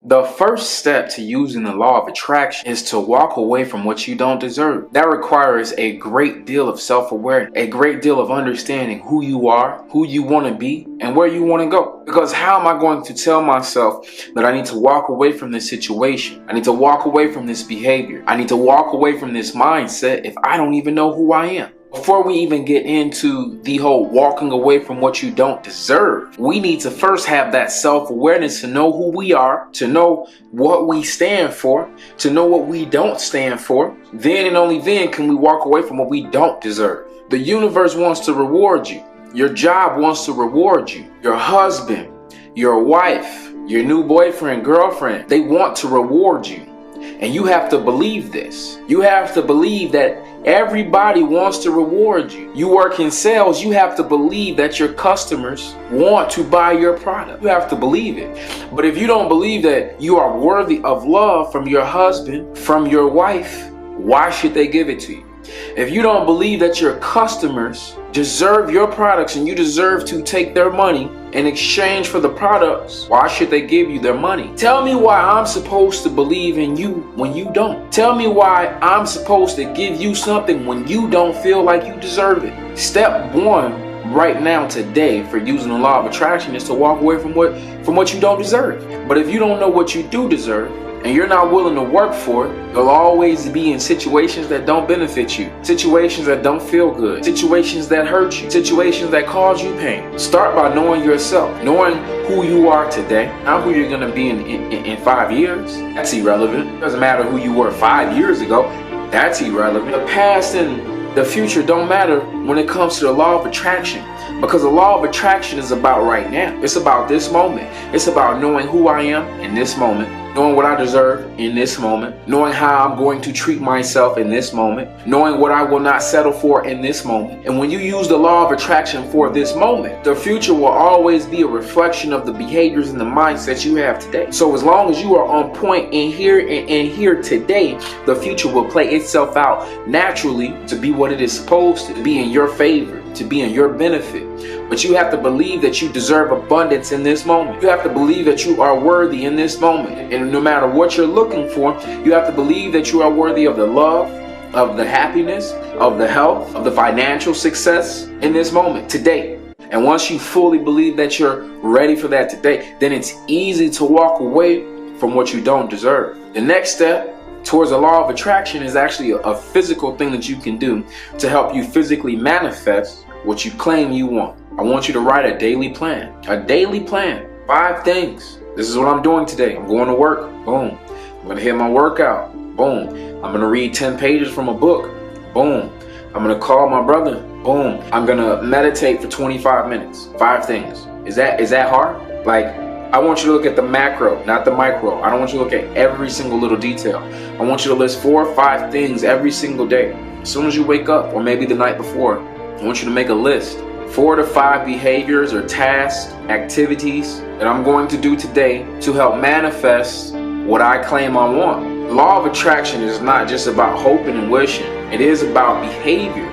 The first step to using the law of attraction is to walk away from what you don't deserve. That requires a great deal of self-awareness, a great deal of understanding who you are, who you want to be, and where you want to go. Because how am I going to tell myself that I need to walk away from this situation? I need to walk away from this behavior. I need to walk away from this mindset if I don't even know who I am? Before we even get into the whole walking away from what you don't deserve, we need to first have that self-awareness to know who we are, to know what we stand for, to know what we don't stand for. Then and only then can we walk away from what we don't deserve. The universe wants to reward you. Your job wants to reward you. Your husband, your wife, your new boyfriend, girlfriend, they want to reward you. And you have to believe this. You have to believe that everybody wants to reward you. You work in sales, you have to believe that your customers want to buy your product. You have to believe it. But if you don't believe that you are worthy of love from your husband, from your wife, why should they give it to you? If you don't believe that your customers deserve your products and you deserve to take their money in exchange for the products, why should they give you their money? Tell me why I'm supposed to believe in you when you don't. Tell me why I'm supposed to give you something when you don't feel like you deserve it. Step one right now today for using the law of attraction is to walk away from what you don't deserve. But if you don't know what you do deserve, and you're not willing to work for it, you'll always be in situations that don't benefit you, situations that don't feel good, situations that hurt you, situations that cause you pain. Start by knowing yourself, knowing who you are today, not who you're going to be in 5 years. That's irrelevant. It doesn't matter who you were 5 years ago. That's irrelevant. The past and the future don't matter when it comes to the law of attraction. Because the law of attraction is about right now. It's about this moment. It's about knowing who I am in this moment, knowing what I deserve in this moment, knowing how I'm going to treat myself in this moment, knowing what I will not settle for in this moment. And when you use the law of attraction for this moment, the future will always be a reflection of the behaviors and the mindsets you have today. So as long as you are on point in here and here today, the future will play itself out naturally to be what it is supposed to be, in your favor, to be in your benefit. But you have to believe that you deserve abundance in this moment. You have to believe that you are worthy in this moment. And no matter what you're looking for, you have to believe that you are worthy of the love, of the happiness, of the health, of the financial success in this moment, today. And once you fully believe that you're ready for that today, then it's easy to walk away from what you don't deserve. The next step towards the law of attraction is actually a physical thing that you can do to help you physically manifest what you claim you want. I want you to write a daily plan. A daily plan. 5 things. This is what I'm doing today. I'm going to work. Boom. I'm going to hit my workout. Boom. I'm going to read 10 pages from a book. Boom. I'm going to call my brother. Boom. I'm going to meditate for 25 minutes. 5 things. Is that hard? Like, I want you to look at the macro, not the micro. I don't want you to look at every single little detail. I want you to list 4 or 5 things every single day. As soon as you wake up, or maybe the night before, I want you to make a list. 4 to 5 behaviors or tasks, activities that I'm going to do today to help manifest what I claim I want. The law of attraction is not just about hoping and wishing. It is about behavior.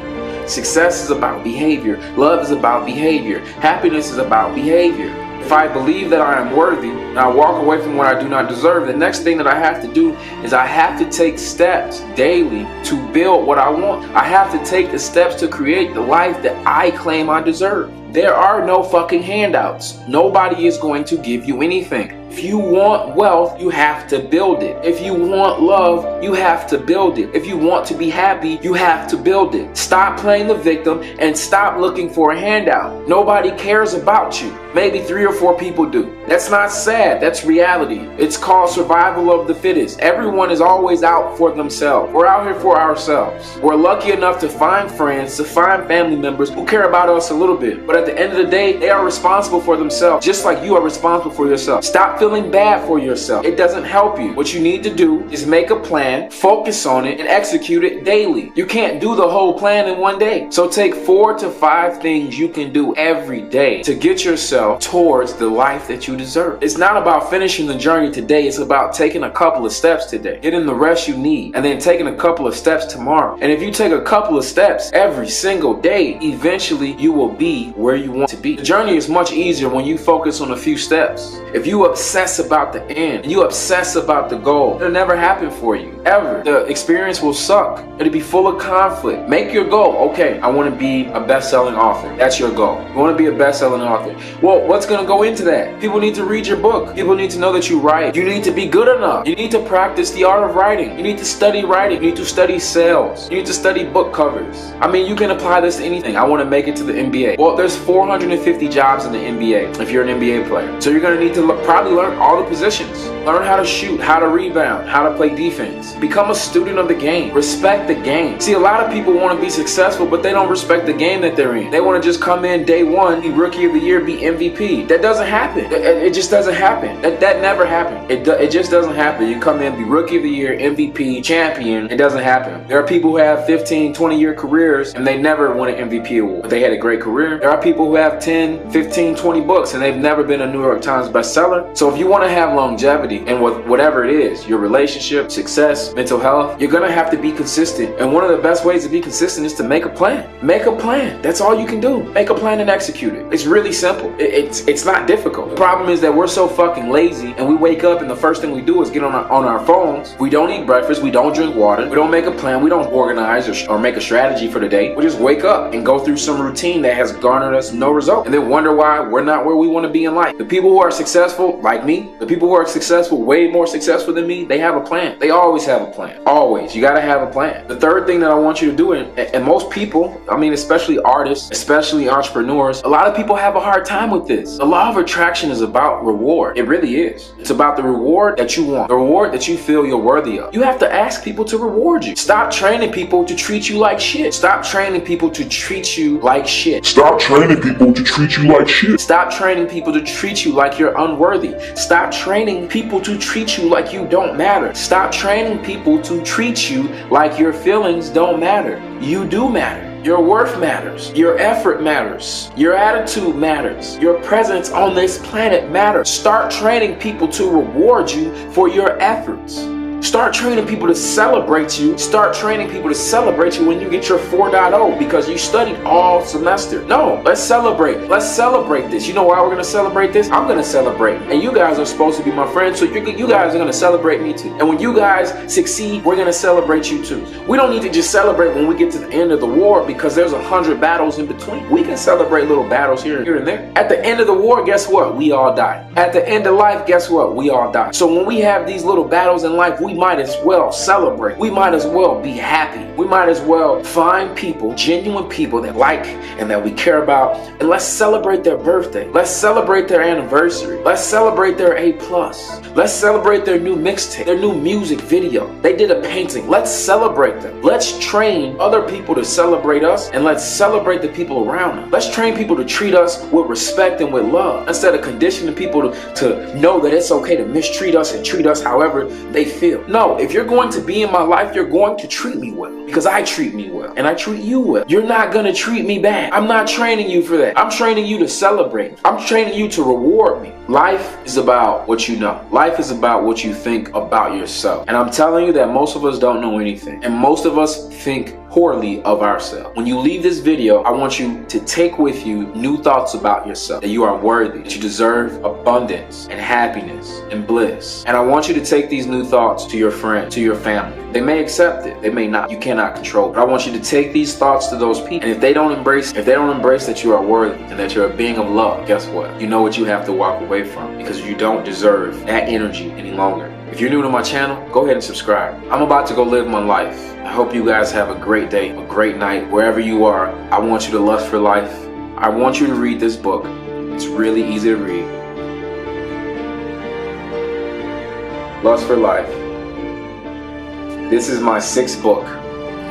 Success is about behavior. Love is about behavior. Happiness is about behavior. If I believe that I am worthy and I walk away from what I do not deserve, the next thing that I have to do is I have to take steps daily to build what I want. I have to take the steps to create the life that I claim I deserve. There are no fucking handouts. Nobody is going to give you anything. If you want wealth, you have to build it. If you want love, you have to build it. If you want to be happy, you have to build it. Stop playing the victim and stop looking for a handout. Nobody cares about you. Maybe 3 or 4 people do. That's not sad. That's reality. It's called survival of the fittest. Everyone is always out for themselves. We're out here for ourselves. We're lucky enough to find friends, to find family members who care about us a little bit. But at the end of the day, they are responsible for themselves, just like you are responsible for yourself. Stop feeling bad for yourself. It doesn't help you. What you need to do is make a plan, focus on it, and execute it daily. You can't do the whole plan in one day. So take 4 to 5 things you can do every day to get yourself towards the life that you deserve. It's not about finishing the journey today. It's about taking a couple of steps today, getting the rest you need, and then taking a couple of steps tomorrow. And if you take a couple of steps every single day, eventually you will be where you want to be. The journey is much easier when you focus on a few steps. If you obsess about the end, and you obsess about the goal, it'll never happen for you, ever. The experience will suck. It'll be full of conflict. Make your goal. Okay, I want to be a best-selling author. That's your goal. You want to be a best-selling author. Well, what's going to go into that? People need to read your book. People need to know that you write. You need to be good enough. You need to practice the art of writing. You need to study writing. You need to study sales. You need to study book covers. I mean, you can apply this to anything. I want to make it to the NBA. Well, there's 450 jobs in the NBA if you're an NBA player. So you're going to need to probably learn all the positions. Learn how to shoot, how to rebound, how to play defense. Become a student of the game. Respect the game. See, a lot of people want to be successful, but they don't respect the game that they're in. They want to just come in day one, be rookie of the year, be MVP. That doesn't happen. It just doesn't happen. That never happened. It just doesn't happen. You come in, be rookie of the year, MVP, champion. It doesn't happen. There are people who have 15, 20-year careers and they never won an MVP award, but they had a great career. There are people who have 10, 15, 20 books and they've never been a New York Times bestseller. So if you want to have longevity and whatever it is, your relationship, success, mental health, you're going to have to be consistent. And one of the best ways to be consistent is to make a plan. Make a plan. That's all you can do. Make a plan and execute it. It's really simple. It's not difficult. The problem is that we're so fucking lazy and we wake up and the first thing we do is get on our phones. We don't eat breakfast. We don't drink water. We don't make a plan. We don't organize or make a strategy for the day. We just wake up and go through some routine that has garnered us no result and then wonder why we're not where we want to be in life. The people who are successful, like me, the people who are successful, way more successful than me, they have a plan. They always have a plan. Always. You got to have a plan. The third thing that I want you to do, and most people, I mean, especially artists, especially entrepreneurs, a lot of people have a hard time with this. The law of attraction is about reward. It really is. It's about the reward that you want, the reward that you feel you're worthy of. You have to ask people to reward you. Stop training people to treat you like shit. Stop training people to treat you like shit. Stop training people to treat you like shit. Stop training people to treat you like you're unworthy. Stop training people to treat you like you don't matter. Stop training people to treat you like your feelings don't matter. You do matter. Your worth matters. Your effort matters. Your attitude matters. Your presence on this planet matters. Start training people to reward you for your efforts. Start training people to celebrate you. Start training people to celebrate you when you get your 4.0 because you studied all semester. No, let's celebrate. Let's celebrate this. You know why we're going to celebrate this? I'm going to celebrate. And you guys are supposed to be my friends, so you guys are going to celebrate me too. And when you guys succeed, we're going to celebrate you too. We don't need to just celebrate when we get to the end of the war because there's 100 battles in between. We can celebrate little battles here and there. At the end of the war, guess what? We all die. At the end of life, guess what? We all die. So when we have these little battles in life, we might as well celebrate. We might as well be happy. We might as well find people, genuine people that like and that we care about, and let's celebrate their birthday. Let's celebrate their anniversary. Let's celebrate their A+. Let's celebrate their new mixtape, their new music video. They did a painting. Let's celebrate them. Let's train other people to celebrate us, and let's celebrate the people around us. Let's train people to treat us with respect and with love instead of conditioning people to know that it's okay to mistreat us and treat us however they feel. No, if you're going to be in my life, you're going to treat me well because I treat me well and I treat you well. You're not going to treat me bad. I'm not training you for that. I'm training you to celebrate. I'm training you to reward me. Life is about what you know. Life is about what you think about yourself. And I'm telling you that most of us don't know anything. And most of us think poorly of ourselves. When you leave this video, I want you to take with you new thoughts about yourself, that you are worthy, that you deserve abundance and happiness and bliss. And I want you to take these new thoughts to your friends, to your family. They may accept it, they may not. You cannot control it. But I want you to take these thoughts to those people. And if they don't embrace that you are worthy and that you're a being of love, guess what? You know what you have to walk away from because you don't deserve that energy any longer. If you're new to my channel, go ahead and subscribe. I'm about to go live my life. I hope you guys have a great day, a great night, wherever you are. I want you to lust for life. I want you to read this book. It's really easy to read. Lust for Life. This is my 6th book.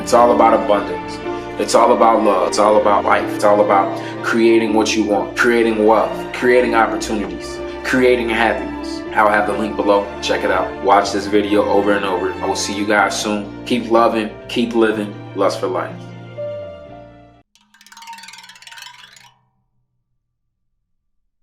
It's all about abundance. It's all about love. It's all about life. It's all about creating what you want, creating wealth, creating opportunities, creating happiness. I'll have the link below. Check it out. Watch this video over and over. I will see you guys soon. Keep loving, keep living. Lust for Life.